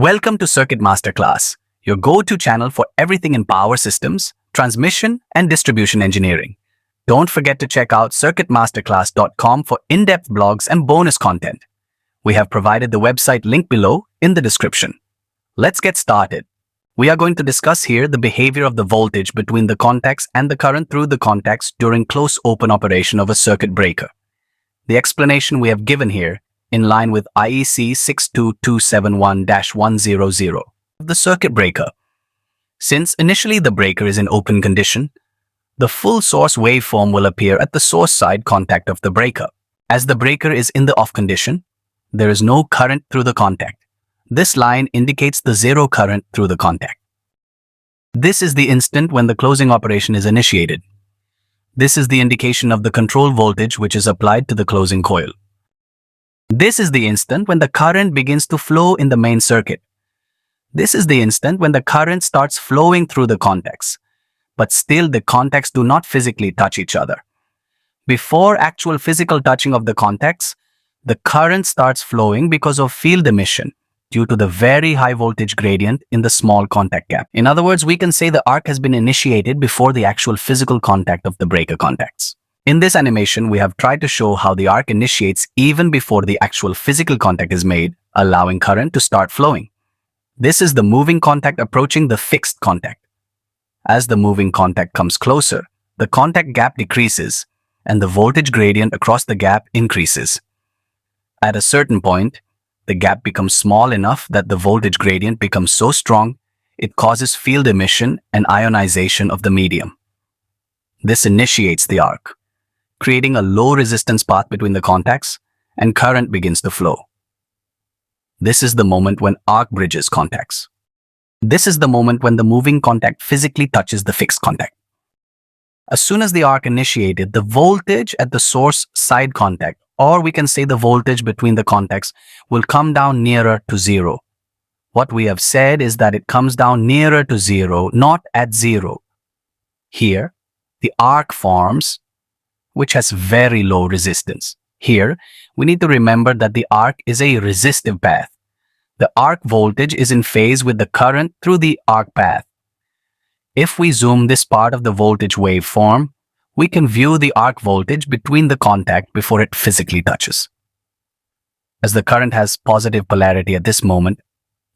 Welcome to Circuit Masterclass, your go-to channel for everything in power systems, transmission, and distribution engineering. Don't forget to check out circuitmasterclass.com for in-depth blogs and bonus content. We have provided the website link below in the description. Let's get started. We are going to discuss here the behavior of the voltage between the contacts and the current through the contacts during close open operation of a circuit breaker. The explanation we have given here in line with IEC 62271-100 of the circuit breaker. Since initially the breaker is in open condition, the full source waveform will appear at the source side contact of the breaker. As the breaker is in the off condition, there is no current through the contact. This line indicates the zero current through the contact. This is the instant when the closing operation is initiated. This is the indication of the control voltage which is applied to the closing coil. This is the instant when the current begins to flow in the main circuit. This is the instant when the current starts flowing through the contacts, but still the contacts do not physically touch each other. Before actual physical touching of the contacts, the current starts flowing because of field emission due to the very high voltage gradient in the small contact gap. In other words, we can say the arc has been initiated before the actual physical contact of the breaker contacts. In this animation, we have tried to show how the arc initiates even before the actual physical contact is made, allowing current to start flowing. This is the moving contact approaching the fixed contact. As the moving contact comes closer, the contact gap decreases and the voltage gradient across the gap increases. At a certain point, the gap becomes small enough that the voltage gradient becomes so strong, it causes field emission and ionization of the medium. This initiates the arc, creating a low resistance path between the contacts, and current begins to flow. This is the moment when arc bridges contacts. This is the moment when the moving contact physically touches the fixed contact. As soon as the arc initiated, the voltage at the source side contact, or we can say the voltage between the contacts, will come down nearer to zero. What we have said is that it comes down nearer to zero, not at zero. Here, the arc forms, which has very low resistance. Here, we need to remember that the arc is a resistive path. The arc voltage is in phase with the current through the arc path. If we zoom this part of the voltage waveform, we can view the arc voltage between the contact before it physically touches. As the current has positive polarity at this moment,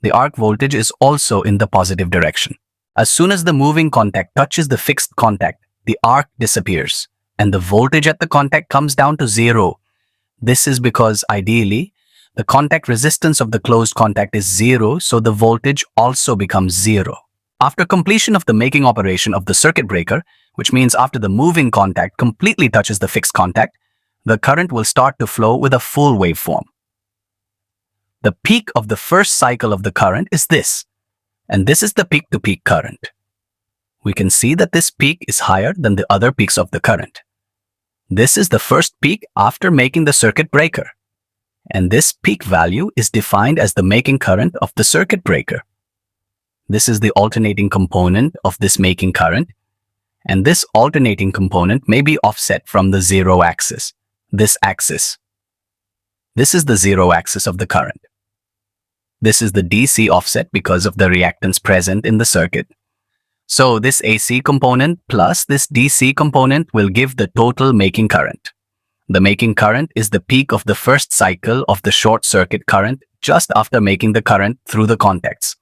the arc voltage is also in the positive direction. As soon as the moving contact touches the fixed contact, the arc disappears, and the voltage at the contact comes down to zero. This is because, ideally, the contact resistance of the closed contact is zero, so the voltage also becomes zero. After completion of the making operation of the circuit breaker, which means after the moving contact completely touches the fixed contact, the current will start to flow with a full waveform. The peak of the first cycle of the current is this, and this is the peak-to-peak current. We can see that this peak is higher than the other peaks of the current. This is the first peak after making the circuit breaker, and this peak value is defined as the making current of the circuit breaker. This is the alternating component of this making current, and this alternating component may be offset from the zero axis, this axis. This is the zero axis of the current. This is the DC offset because of the reactance present in the circuit. So this AC component plus this DC component will give the total making current. The making current is the peak of the first cycle of the short circuit current just after making the current through the contacts.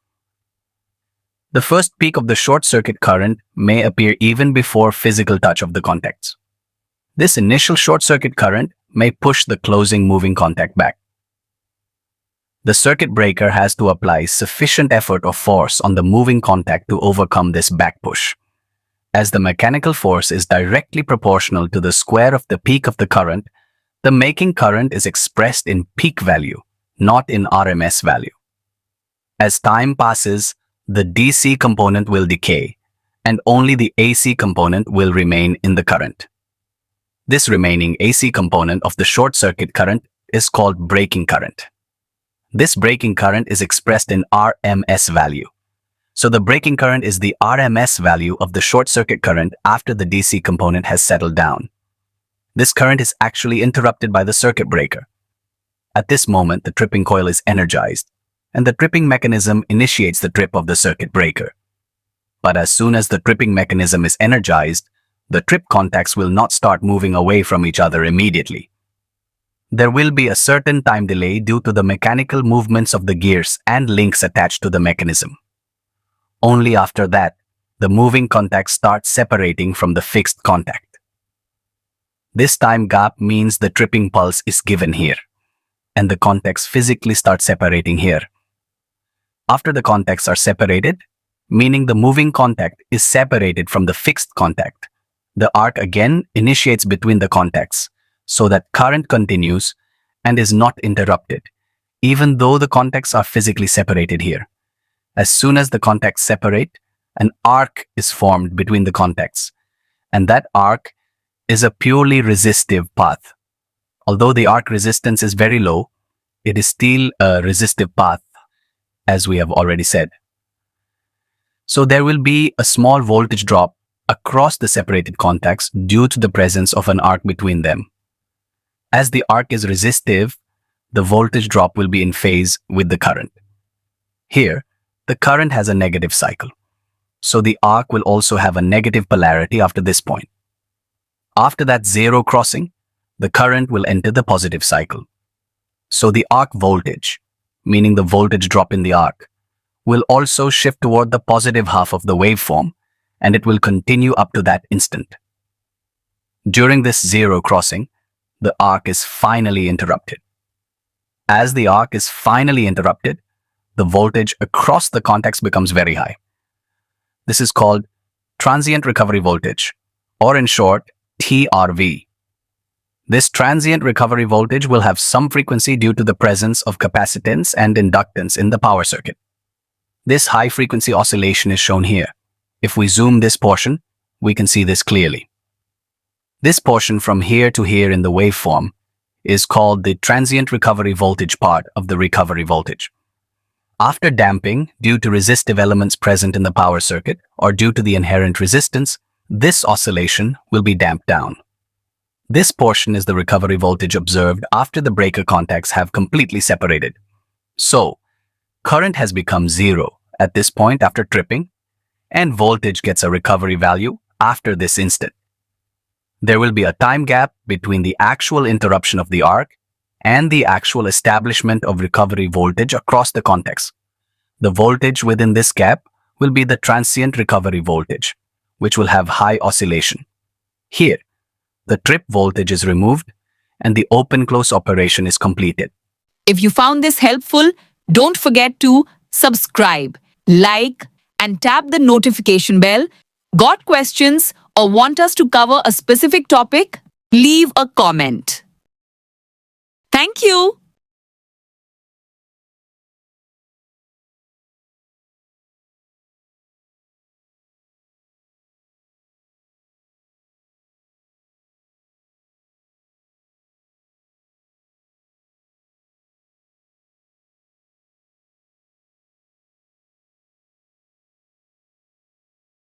The first peak of the short circuit current may appear even before physical touch of the contacts. This initial short circuit current may push the closing moving contact back. The circuit breaker has to apply sufficient effort or force on the moving contact to overcome this back push. As the mechanical force is directly proportional to the square of the peak of the current, the making current is expressed in peak value, not in RMS value. As time passes, the DC component will decay, and only the AC component will remain in the current. This remaining AC component of the short circuit current is called breaking current. This breaking current is expressed in RMS value. So the breaking current is the RMS value of the short circuit current after the DC component has settled down. This current is actually interrupted by the circuit breaker. At this moment, the tripping coil is energized, and the tripping mechanism initiates the trip of the circuit breaker. But as soon as the tripping mechanism is energized, the trip contacts will not start moving away from each other immediately. There will be a certain time delay due to the mechanical movements of the gears and links attached to the mechanism. Only after that, the moving contacts start separating from the fixed contact. This time gap means the tripping pulse is given here, and the contacts physically start separating here. After the contacts are separated, meaning the moving contact is separated from the fixed contact, the arc again initiates between the contacts so that current continues and is not interrupted, even though the contacts are physically separated here. As soon as the contacts separate, an arc is formed between the contacts, and that arc is a purely resistive path. Although the arc resistance is very low, it is still a resistive path, as we have already said. So there will be a small voltage drop across the separated contacts due to the presence of an arc between them. As the arc is resistive, the voltage drop will be in phase with the current. Here, the current has a negative cycle, so the arc will also have a negative polarity after this point. After that zero crossing, the current will enter the positive cycle. So the arc voltage, meaning the voltage drop in the arc, will also shift toward the positive half of the waveform, and it will continue up to that instant. During this zero crossing, the arc is finally interrupted. As the arc is finally interrupted, the voltage across the contacts becomes very high. This is called transient recovery voltage, or in short, TRV. This transient recovery voltage will have some frequency due to the presence of capacitance and inductance in the power circuit. This high-frequency oscillation is shown here. If we zoom this portion, we can see this clearly. This portion from here to here in the waveform is called the transient recovery voltage part of the recovery voltage. After damping, due to resistive elements present in the power circuit or due to the inherent resistance, this oscillation will be damped down. This portion is the recovery voltage observed after the breaker contacts have completely separated. So, current has become zero at this point after tripping, and voltage gets a recovery value after this instant. There will be a time gap between the actual interruption of the arc and the actual establishment of recovery voltage across the contacts. The voltage within this gap will be the transient recovery voltage, which will have high oscillation. Here, the trip voltage is removed and the open-close operation is completed. If you found this helpful, don't forget to subscribe, like, and tap the notification bell. Got questions or want us to cover a specific topic? Leave a comment. Thank you.